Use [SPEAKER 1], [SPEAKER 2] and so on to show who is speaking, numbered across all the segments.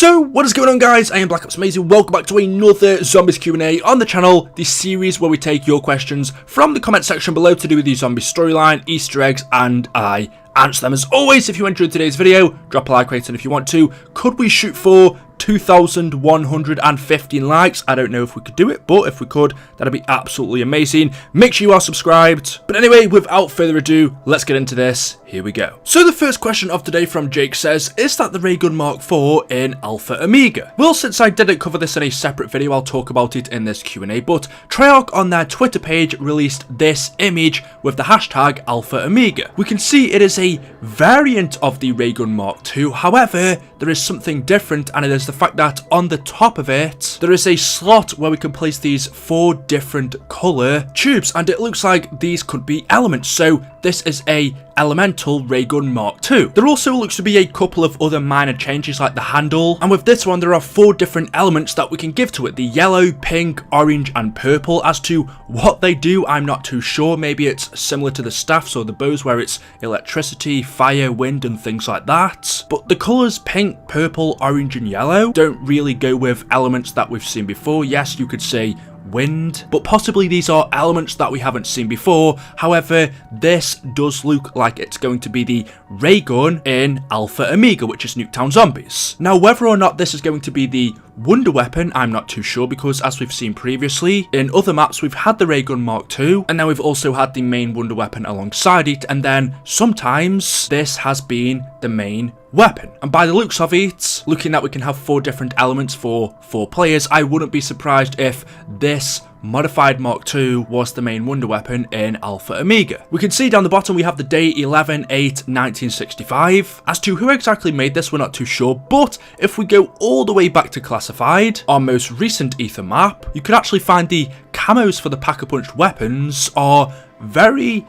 [SPEAKER 1] So, what is going on, guys? I am Black Ops Amazing. Welcome back to another Zombies Q&A on the channel, the series where we take your questions from the comment section below to do with the zombie storyline, Easter eggs, and I answer them. As always, if you enjoyed today's video, drop a like rating if you want to. Could we shoot for 2,115 likes? I don't know if we could do it, but if we could, that'd be absolutely amazing. Make sure you are subscribed. But anyway, without further ado, let's get into this. Here we go. So the first question of today from Jake says, is that the Ray Gun Mark IV in Alpha Omega? Well, since I didn't cover this in a separate video, I'll talk about it in this Q&A, but Treyarch on their Twitter page released this image with the hashtag Alpha Omega. We can see it is a variant of the Ray Gun Mark II, however, there is something different, and it is the fact that on the top of it, there is a slot where we can place these 4 different colour tubes, and it looks like these could be elements, so this is a elemental Ray Gun Mark II. There also looks to be a couple of other minor changes like the handle, and with this one there are 4 different elements that we can give to it: the yellow, pink, orange and purple. As to what they do, I'm not too sure. Maybe it's similar to the staffs or the bows where it's electricity, fire, wind and things like that. But the colours pink, purple, orange and yellow don't really go with elements that we've seen before. Yes, you could say wind, but possibly these are elements that we haven't seen before. However, this does look like it's going to be the ray gun in Alpha Omega, which is Nuketown Zombies. Now, whether or not this is going to be the wonder weapon, I'm not too sure, because as we've seen previously in other maps, we've had the Ray Gun Mark II, and now we've also had the main wonder weapon alongside it, and then sometimes this has been the main weapon. And by the looks of it, looking that we can have 4 different elements for 4 players, I wouldn't be surprised if this modified Mark II was the main wonder weapon in Alpha Omega. We can see down the bottom we have the date 11/8/1965. As to who exactly made this, we're not too sure, but if we go all the way back to Classified, our most recent Ether map, you could actually find the camos for the Pack-a-Punch weapons are very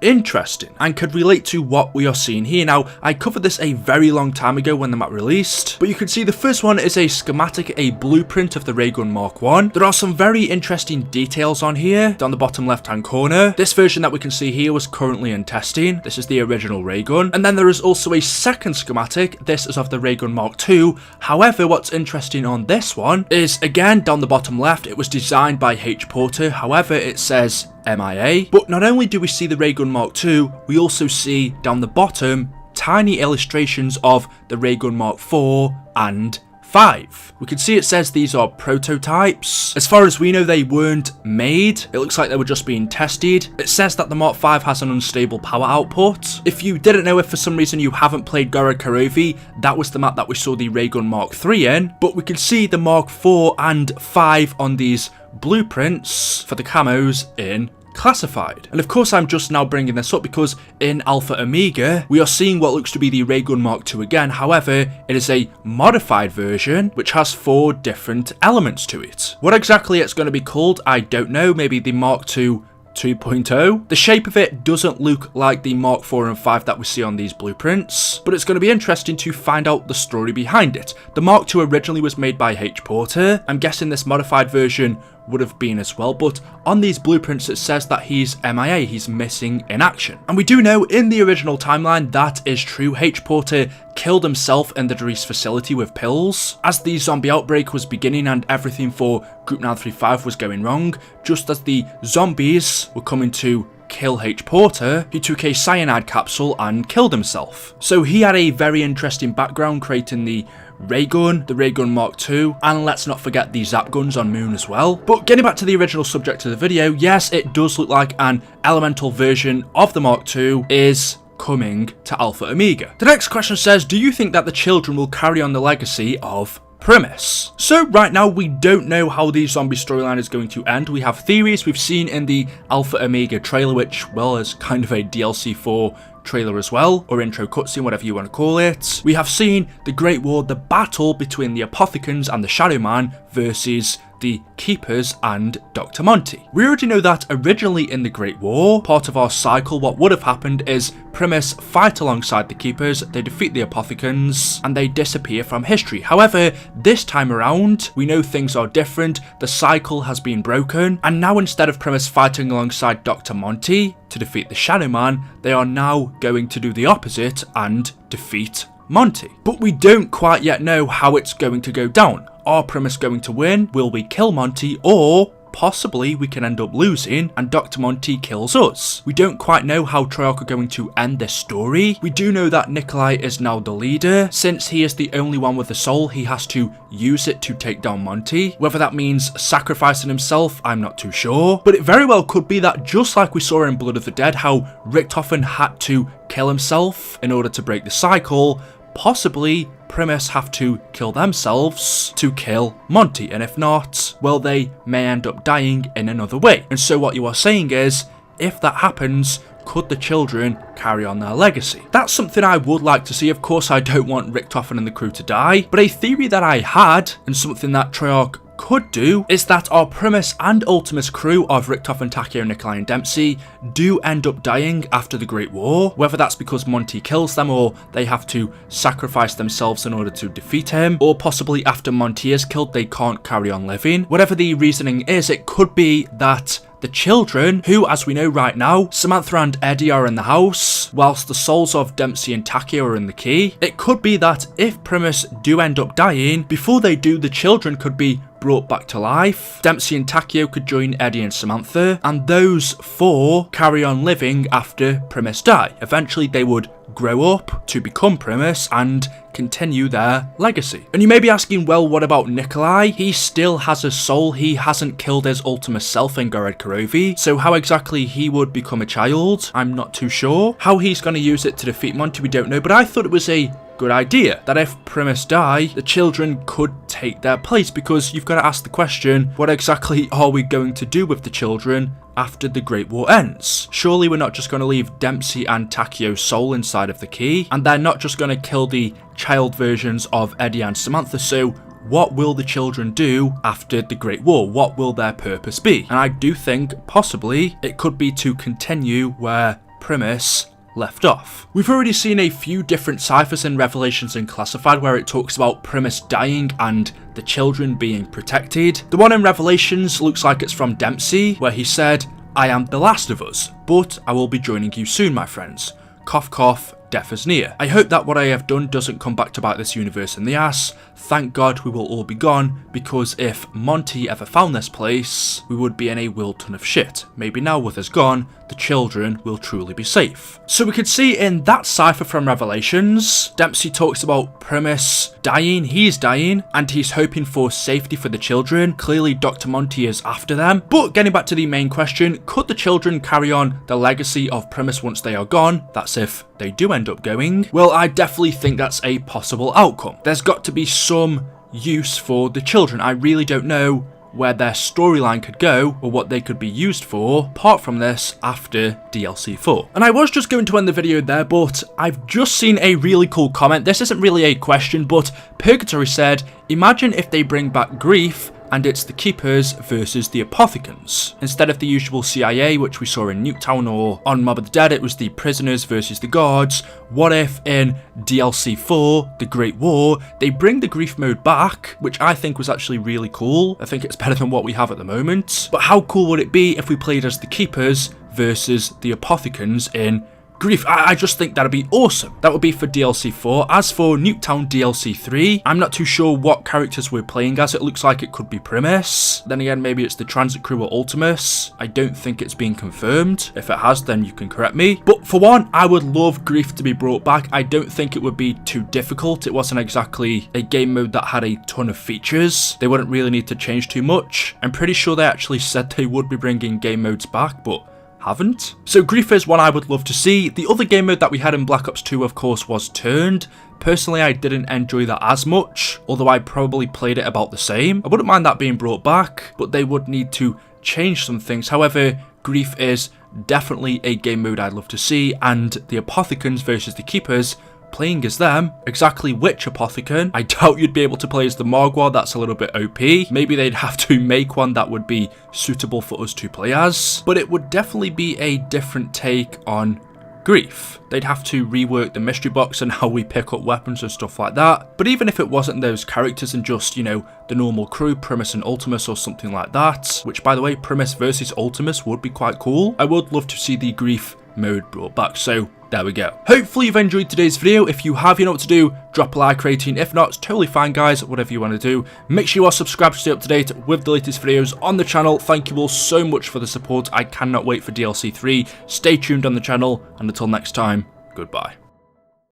[SPEAKER 1] interesting and could relate to what we are seeing here. Now, I covered this a very long time ago when the map released, but you can see the first one is a schematic, a blueprint of the Ray Gun Mark I. There are some very interesting details on here down the bottom left hand corner. This version that we can see here was currently in testing. This is the original Ray Gun, and then there is also a second schematic. This is of the Ray Gun Mark II. However, what's interesting on this one is, again, down the bottom left, it was designed by H. Porter. However, it says MIA. But not only do we see the Ray Gun Mark II, we also see down the bottom tiny illustrations of the Ray Gun Mark IV and 5. We can see it says these are prototypes. As far as we know, they weren't made. It looks like they were just being tested. It says that the Mark V has an unstable power output. If you didn't know, if for some reason you haven't played Gorod Karovi, that was the map that we saw the Ray Gun Mark III in. But we can see the Mark IV and 5 on these blueprints for the camos in Classified. And of course, I'm just now bringing this up because in Alpha Omega, we are seeing what looks to be the Ray Gun Mark II again. However, it is a modified version which has 4 different elements to it. What exactly it's going to be called, I don't know. Maybe the Mark II 2.0. The shape of it doesn't look like the Mark IV and 5 that we see on these blueprints, but it's going to be interesting to find out the story behind it. The Mark II originally was made by H. Porter. I'm guessing this modified version would have been as well, but on these blueprints it says that he's MIA, he's missing in action. And we do know in the original timeline that is true. H. Porter killed himself in the Dries facility with pills. As the zombie outbreak was beginning and everything for Group 935 was going wrong, just as the zombies were coming to kill H. Porter, he took a cyanide capsule and killed himself. So he had a very interesting background creating the Ray Gun, the Ray Gun Mark II, and let's not forget the Zap guns on Moon as well. But getting back to the original subject of the video, yes, it does look like an elemental version of the Mark II is coming to Alpha Omega. The next question says, do you think that the children will carry on the legacy of Primis? So right now we don't know how the zombie storyline is going to end. We have theories we've seen in the Alpha Omega trailer, which, well, is kind of a DLC 4 trailer as well, or intro cutscene, whatever you want to call it. We have seen the Great War, the battle between the Apothicons and the Shadow Man versus the Keepers and Dr. Monty. We already know that originally in the Great War, part of our cycle, what would have happened is Primis fight alongside the Keepers, they defeat the Apothicons, and they disappear from history. However, this time around, we know things are different, the cycle has been broken, and now instead of Primis fighting alongside Dr. Monty to defeat the Shadow Man, they are now going to do the opposite and defeat Monty. But we don't quite yet know how it's going to go down. Are Primis going to win? Will we kill Monty? Or possibly we can end up losing and Dr. Monty kills us. We don't quite know how Treyarch are going to end this story. We do know that Nikolai is now the leader. Since he is the only one with a soul, he has to use it to take down Monty. Whether that means sacrificing himself, I'm not too sure. But it very well could be that, just like we saw in Blood of the Dead, how Richtofen had to kill himself in order to break the cycle, possibly Primis have to kill themselves to kill Monty, and if not, well, they may end up dying in another way. And so what you are saying is, if that happens, could the children carry on their legacy? That's something I would like to see. Of course, I don't want Richtofen and the crew to die, but a theory that I had, and something that Treyarch could do, is that our Primis and Ultimus crew of Richtofen, Takeo, Nikolai and Dempsey do end up dying after the Great War, whether that's because Monty kills them or they have to sacrifice themselves in order to defeat him, or possibly after Monty is killed they can't carry on living. Whatever the reasoning is, it could be that the children, who, as we know right now, Samantha and Eddie are in the house, whilst the souls of Dempsey and Takeo are in the key. It could be that if Primis do end up dying, before they do, the children could be brought back to life. Dempsey and Takeo could join Eddie and Samantha, and those four carry on living after Primis die. Eventually they would grow up to become Primis and continue their legacy. And you may be asking, well, what about Nikolai? He still has a soul. He hasn't killed his Ultimus self in Gored Karovi, so how exactly he would become a child, I'm not too sure. How he's going to use it to defeat Monty, we don't know, but I thought it was a good idea that if Primis die, the children could take their place, because you've got to ask the question, what exactly are we going to do with the children after the Great War ends? Surely we're not just going to leave Dempsey and Takeo's soul inside of the key, and they're not just going to kill the child versions of Eddie and Samantha, so what will the children do after the Great War? What will their purpose be? And I do think possibly it could be to continue where Primis left off. We've already seen a few different ciphers in Revelations and Classified where it talks about Primis dying and the children being protected. The one in Revelations looks like it's from Dempsey, where he said, "I am the last of us, but I will be joining you soon, my friends. Cough cough, death is near. I hope that what I have done doesn't come back to bite this universe in the ass. Thank God we will all be gone, because if Monty ever found this place, we would be in a world ton of shit. Maybe now with us gone, the children will truly be safe." So we could see in that cipher from Revelations, Dempsey talks about Primis dying, he's dying, and he's hoping for safety for the children. Clearly Dr. Monty is after them. But getting back to the main question, could the children carry on the legacy of Primis once they are gone? That's if they do end up going. Well, I definitely think that's a possible outcome. There's got to be some use for the children. I really don't know where their storyline could go or what they could be used for apart from this after DLC 4. And I was just going to end the video there, but I've just seen a really cool comment. This isn't really a question, but Purgatory said, imagine if they bring back Grief and it's the Keepers versus the Apothicons. Instead of the usual CIA, which we saw in Nuketown, or on Mob of the Dead, it was the prisoners versus the guards. What if in DLC 4, The Great War, they bring the Grief mode back, which I think was actually really cool. I think it's better than what we have at the moment. But how cool would it be if we played as the Keepers versus the Apothicons in Grief? I just think that'd be awesome. That would be for DLC 4. As for Nuketown DLC 3, I'm not too sure what characters we're playing as. It looks like it could be Primis. Then again, maybe it's the Transit Crew or Ultimus. I don't think it's been confirmed. If it has, then you can correct me. But for one, I would love Grief to be brought back. I don't think it would be too difficult. It wasn't exactly a game mode that had a ton of features. They wouldn't really need to change too much. I'm pretty sure they actually said they would be bringing game modes back, but haven't. So Grief is one I would love to see. The other game mode that we had in Black Ops 2, of course, was Turned. Personally, I didn't enjoy that as much, although I probably played it about the same. I wouldn't mind that being brought back, but they would need to change some things. However, Grief is definitely a game mode I'd love to see, and the Apothicons versus the Keepers, playing as them, exactly which Apothicon? I doubt you'd be able to play as the Margwa, that's a little bit OP. Maybe they'd have to make one that would be suitable for us to play as, but it would definitely be a different take on Grief. They'd have to rework the mystery box and how we pick up weapons and stuff like that. But even if it wasn't those characters and just, you know, the normal crew, Primis and Ultimus or something like that, which by the way, Primis versus Ultimus would be quite cool, I would love to see the Grief mode brought back. So There we go. Hopefully you've enjoyed today's video. If you have, you know what to do. Drop a like rating. If not, it's totally fine, guys. Whatever you want to do. Make sure you are subscribed to stay up to date with the latest videos on the channel. Thank you all so much for the support. I cannot wait for DLC 3. Stay tuned on the channel, and until next time, goodbye.